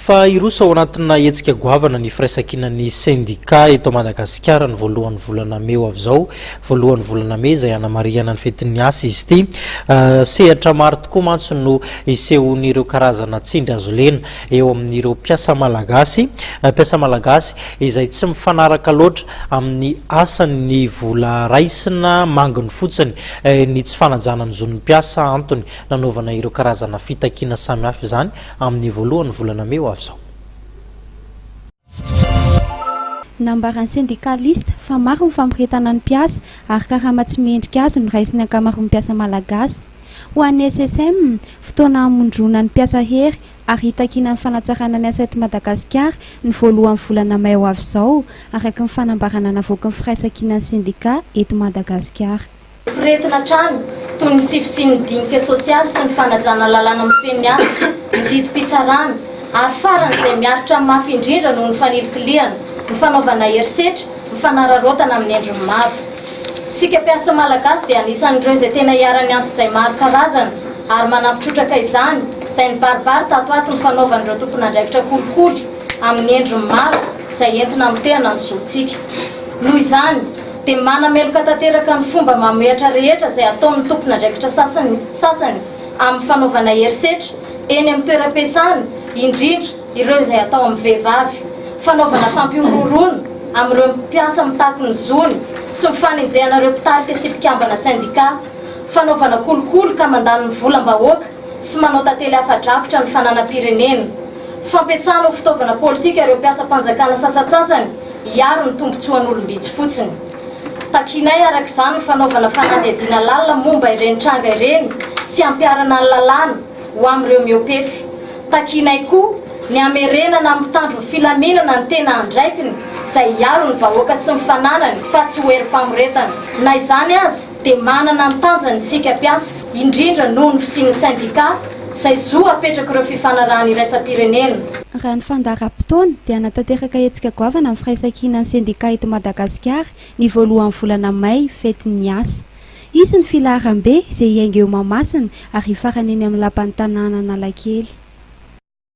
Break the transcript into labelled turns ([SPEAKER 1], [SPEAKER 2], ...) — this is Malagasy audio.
[SPEAKER 1] fa irosa ao anatina hetsika goavana ny firaisakinan'ny syndicat eto Madagasikara ny voalohan'ny volana May avy zao, voalohan'ny volana May izay hanamariana ny fetin'ny asa izy ity. Sehatra maro tokoa mantsy no isehon'ireo karazana tsindry azo lena eo amin'ireo mpiasa malagasy izay tsy mifanaraka loatra amin'ny asan'ny vola raisina manginy fotsiny ny tsy fanajana ny zon'ny mpiasa antony nanaovana ireo karazana fitakiana samihafa izany amin'ny voalohan'ny volana May avy zao.
[SPEAKER 2] Nambaran'ny syndicaliste fa maro ny fampiretana ny mpiasa ary karama tsy mendrika azy no raisiny ankamaroan'ny mpiasa malagasy. Ho an'ny SSM, fotoana hamondrona ny mpiasa hery ary hitakiana ny fanatsarana ny asa eto Madagasikara ny voalohan'ny volana May avy zao araky ny fanambarana navoaka ny firaisakinan'ny syndicat eto Madagasikara.
[SPEAKER 3] Retina trano toy ny tsify ny dinika sosialy sy ny fanajana lalàna mifeny asa, ny didim-pitsarana ary faran'izay miaritra amin'ny mafy indrindra noho ny fanilokiliana, ny fanaovana herisetra, ny fanararaotana amin'ny endriny maro. Sika mpiasa malagasy dia anisan'ireo izay tena hiara-ny antso izay maro karazana ary manampitrotraka izany izay ny baribary tatoato ny fanaovan'ireo tompon'andraikitra kolikoly amin'ny endriny maro izay entina mitehana ny zontsika. Noho izany dia manameloka tanteraka ny fomba mametra rehetra izay ataon'ny tompon'andraikitra sasany amin'ny fanaovana herisetra eny amin'ny toeram-piasana, indrindra ireo izay atao amin'ny vehivavy, fanaovana fampiororoana amin'ireo mpiasa mitaky ny zony sy mifanenjehana ireo mpitarika sy mpikambana syndicat, fanaovana kolikoly ka mandany ny volam-bahoaka sy manao tantely hafa-drakotra ny fananam-pirenena, fampiasana ho fitaovana politika ireo mpiasa-panjakana sasatsasany hiaro ny tombotsoan'olombitsy fotsiny. Takinay arak'izany ny fanaovana fanadihadiana lalina momba ireny tranga ireny sy ampiarana ny lalàna ho amin'ireo miopefy. Takinay koa ny amerenana mitandro ny filaminana ny tena andraikiny izay hiaro ny vahoaka sy mifananany fa tsy hoerim-pamoretana. Na izany azy dia manana ny tanjany sika mpiasa indrindra noho ny fisian'ny syndicat izay zo apetraka ireo fifanarahana iraisam-pirenena.
[SPEAKER 2] Raha ny fandaharam-potoana dia hanatanteraka hetsika goavana amin'ny firaisakinan'ny syndicat eto Madagasikara ny voalohan'ny volana May fetin'ny asa. Izy ny filaharam-be izay hiainga eo Mahamasina ary hifarany eny amin'ny lapan'ny tanàna Analakely.